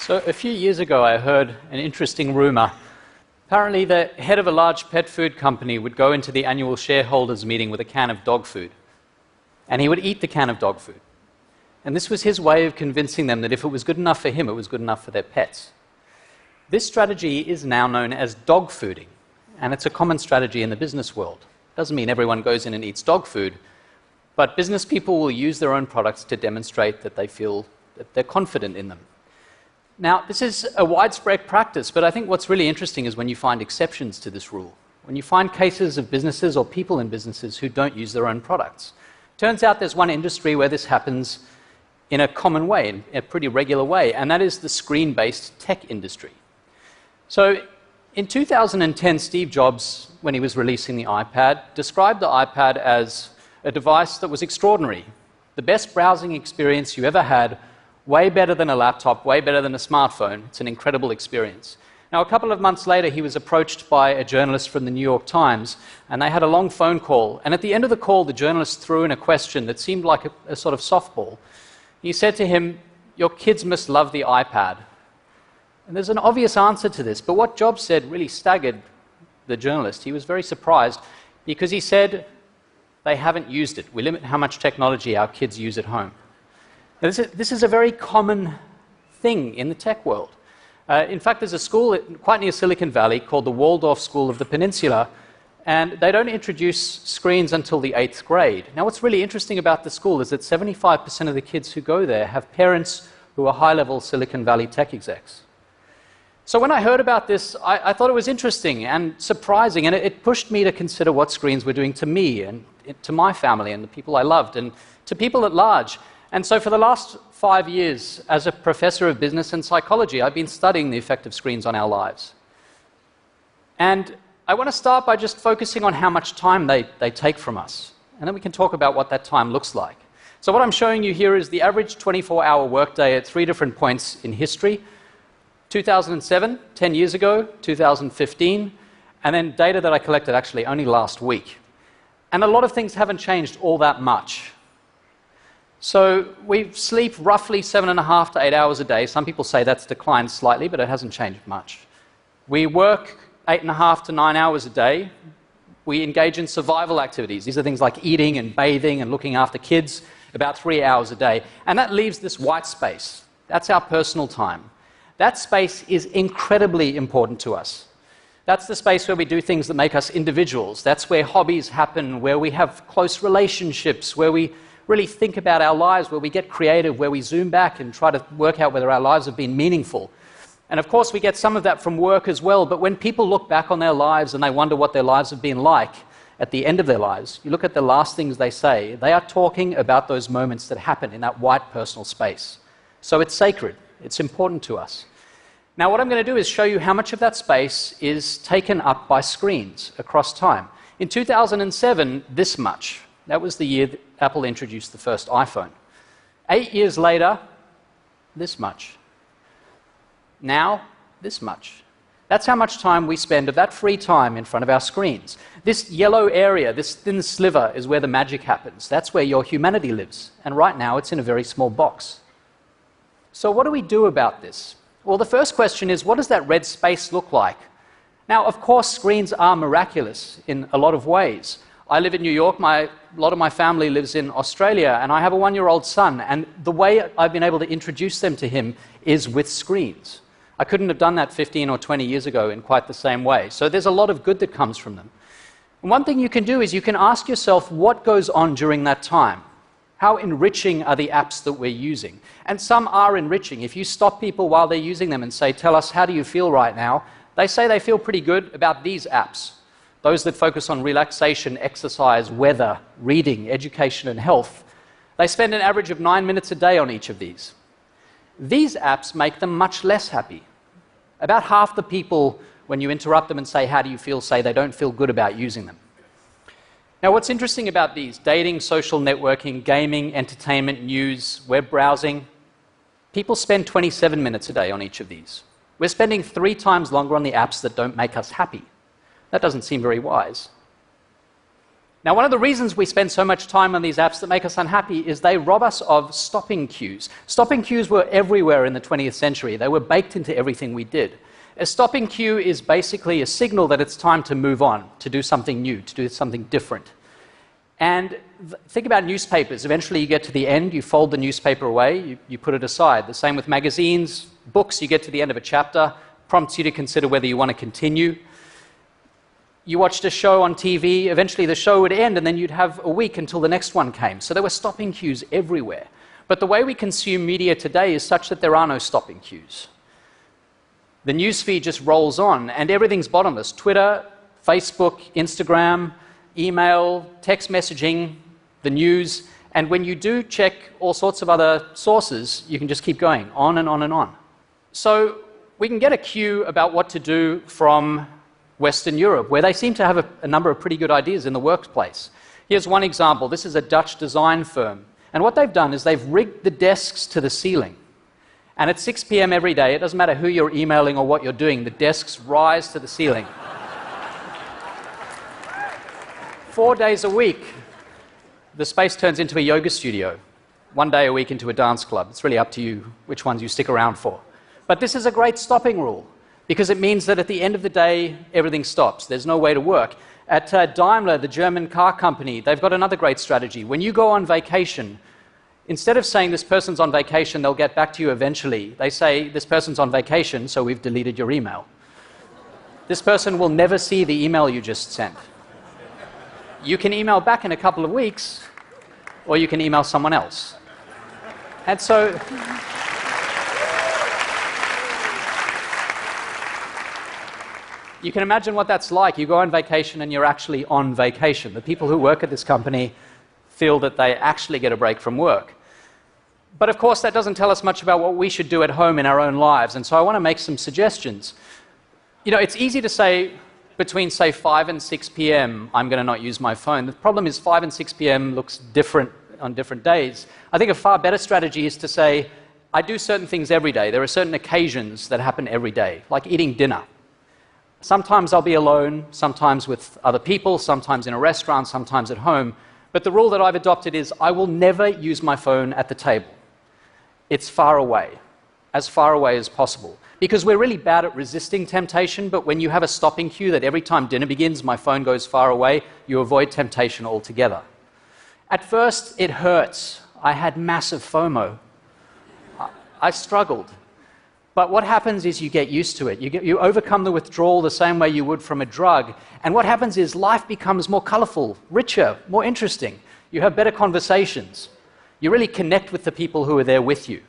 So a few years ago, I heard an interesting rumor. Apparently, the head of a large pet food company would go into the annual shareholders meeting with a can of dog food, and he would eat the can of dog food. And this was his way of convincing them that if it was good enough for him, it was good enough for their pets. This strategy is now known as dog fooding, and it's a common strategy in the business world. It doesn't mean everyone goes in and eats dog food, but business people will use their own products to demonstrate that they feel that they're confident in them. Now, this is a widespread practice, but I think what's really interesting is when you find exceptions to this rule, when you find cases of businesses or people in businesses who don't use their own products. Turns out there's one industry where this happens in a common way, in a pretty regular way, and that is the screen-based tech industry. So in 2010, Steve Jobs, when he was releasing the iPad, described the iPad as a device that was extraordinary, the best browsing experience you ever had, way better than a laptop, way better than a smartphone. It's an incredible experience. Now, a couple of months later, he was approached by a journalist from the New York Times, and they had a long phone call. And at the end of the call, the journalist threw in a question that seemed like a sort of softball. He said to him, "Your kids must love the iPad." And there's an obvious answer to this, but what Jobs said really staggered the journalist. He was very surprised because he said, "They haven't used it. We limit how much technology our kids use at home." Now, this is a very common thing in the tech world. In fact, there's a school quite near Silicon Valley called the Waldorf School of the Peninsula, and they don't introduce screens until the 8th grade. Now, what's really interesting about the school is that 75% of the kids who go there have parents who are high-level Silicon Valley tech execs. So when I heard about this, I thought it was interesting and surprising, and it pushed me to consider what screens were doing to me and to my family and the people I loved and to people at large. And so for the last 5 years, as a professor of business and psychology, I've been studying the effect of screens on our lives. And I want to start by just focusing on how much time they take from us. And then we can talk about what that time looks like. So what I'm showing you here is the average 24-hour workday at 3 different points in history. 2007, 10 years ago, 2015, and then data that I collected actually only last week. And a lot of things haven't changed all that much. So we sleep roughly 7.5 to 8 hours a day. Some people say that's declined slightly, but it hasn't changed much. We work 8.5 to 9 hours a day. We engage in survival activities. These are things like eating and bathing and looking after kids, about 3 hours a day. And that leaves this white space. That's our personal time. That space is incredibly important to us. That's the space where we do things that make us individuals. That's where hobbies happen, where we have close relationships, where we really think about our lives, where we get creative, where we zoom back and try to work out whether our lives have been meaningful. And of course, we get some of that from work as well, but when people look back on their lives and they wonder what their lives have been like at the end of their lives, you look at the last things they say, they are talking about those moments that happen in that white personal space. So it's sacred. It's important to us. Now, what I'm going to do is show you how much of that space is taken up by screens across time. In 2007, this much. That was the year that Apple introduced the first iPhone. 8 years later, this much. Now, this much. That's how much time we spend of that free time in front of our screens. This yellow area, this thin sliver, is where the magic happens. That's where your humanity lives. And right now, it's in a very small box. So what do we do about this? Well, the first question is, what does that red space look like? Now, of course, screens are miraculous in a lot of ways. I live in New York. A lot of my family lives in Australia, and I have a 1-year-old son, and the way I've been able to introduce them to him is with screens. I couldn't have done that 15 or 20 years ago in quite the same way. So there's a lot of good that comes from them. And one thing you can do is you can ask yourself what goes on during that time. How enriching are the apps that we're using? And some are enriching. If you stop people while they're using them and say, "Tell us, how do you feel right now?" they say they feel pretty good about these apps. Those that focus on relaxation, exercise, weather, reading, education, and health. They spend an average of 9 minutes a day on each of these. These apps make them much less happy. About half the people, when you interrupt them and say, "How do you feel?" say they don't feel good about using them. Now, what's interesting about these, dating, social networking, gaming, entertainment, news, web browsing, people spend 27 minutes a day on each of these. We're spending 3 times longer on the apps that don't make us happy. That doesn't seem very wise. Now, one of the reasons we spend so much time on these apps that make us unhappy is they rob us of stopping cues. Stopping cues were everywhere in the 20th century. They were baked into everything we did. A stopping cue is basically a signal that it's time to move on, to do something new, to do something different. And think about newspapers. Eventually you get to the end, you fold the newspaper away, you put it aside. The same with magazines, books, you get to the end of a chapter, prompts you to consider whether you want to continue. You watched a show on TV, eventually the show would end and then you'd have a week until the next one came. So there were stopping cues everywhere. But the way we consume media today is such that there are no stopping cues. The newsfeed just rolls on and everything's bottomless. Twitter, Facebook, Instagram, email, text messaging, the news, and when you do check all sorts of other sources, you can just keep going on and on and on. So we can get a cue about what to do from Western Europe, where they seem to have a number of pretty good ideas in the workplace. Here's one example. This is a Dutch design firm. And what they've done is they've rigged the desks to the ceiling. And at 6 p.m. every day, it doesn't matter who you're emailing or what you're doing, the desks rise to the ceiling. 4 days a week, the space turns into a yoga studio. 1 day a week into a dance club. It's really up to you which ones you stick around for. But this is a great stopping rule, because it means that at the end of the day, everything stops. There's no way to work. At Daimler, the German car company, they've got another great strategy. When you go on vacation, instead of saying this person's on vacation, they'll get back to you eventually, they say this person's on vacation, so we've deleted your email. This person will never see the email you just sent. You can email back in a couple of weeks, or you can email someone else. And so you can imagine what that's like. You go on vacation and you're actually on vacation. The people who work at this company feel that they actually get a break from work. But of course, that doesn't tell us much about what we should do at home in our own lives. And so I want to make some suggestions. You know, it's easy to say between, say, 5 and 6 p.m., I'm going to not use my phone. The problem is 5 and 6 p.m. looks different on different days. I think a far better strategy is to say, I do certain things every day. There are certain occasions that happen every day, like eating dinner. Sometimes I'll be alone, sometimes with other people, sometimes in a restaurant, sometimes at home. But the rule that I've adopted is I will never use my phone at the table. It's far away as possible. Because we're really bad at resisting temptation, but when you have a stopping cue that every time dinner begins, my phone goes far away, you avoid temptation altogether. At first, it hurts. I had massive FOMO. I struggled. But what happens is you get used to it. You overcome the withdrawal the same way you would from a drug. And what happens is life becomes more colorful, richer, more interesting. You have better conversations. You really connect with the people who are there with you.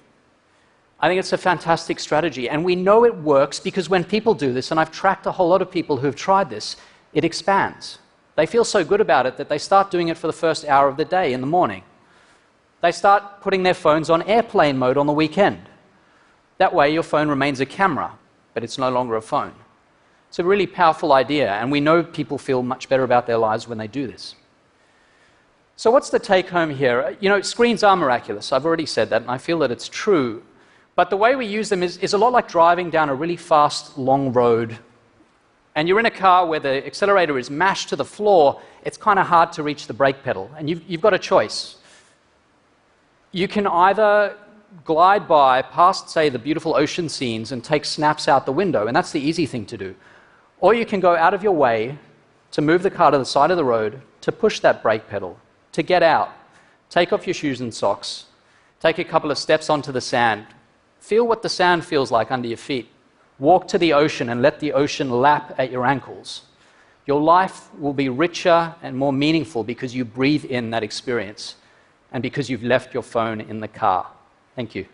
I think it's a fantastic strategy. And we know it works because when people do this, and I've tracked a whole lot of people who have tried this, it expands. They feel so good about it that they start doing it for the first hour of the day in the morning. They start putting their phones on airplane mode on the weekend. That way, your phone remains a camera, but it's no longer a phone. It's a really powerful idea, and we know people feel much better about their lives when they do this. So what's the take-home here? You know, screens are miraculous. I've already said that, and I feel that it's true. But the way we use them is a lot like driving down a really fast, long road. And you're in a car where the accelerator is mashed to the floor. It's kind of hard to reach the brake pedal, and you've got a choice. You can either glide by past, say, the beautiful ocean scenes and take snaps out the window, and that's the easy thing to do. Or you can go out of your way to move the car to the side of the road, to push that brake pedal, to get out, take off your shoes and socks, take a couple of steps onto the sand, feel what the sand feels like under your feet, walk to the ocean and let the ocean lap at your ankles. Your life will be richer and more meaningful because you breathe in that experience and because you've left your phone in the car. Thank you.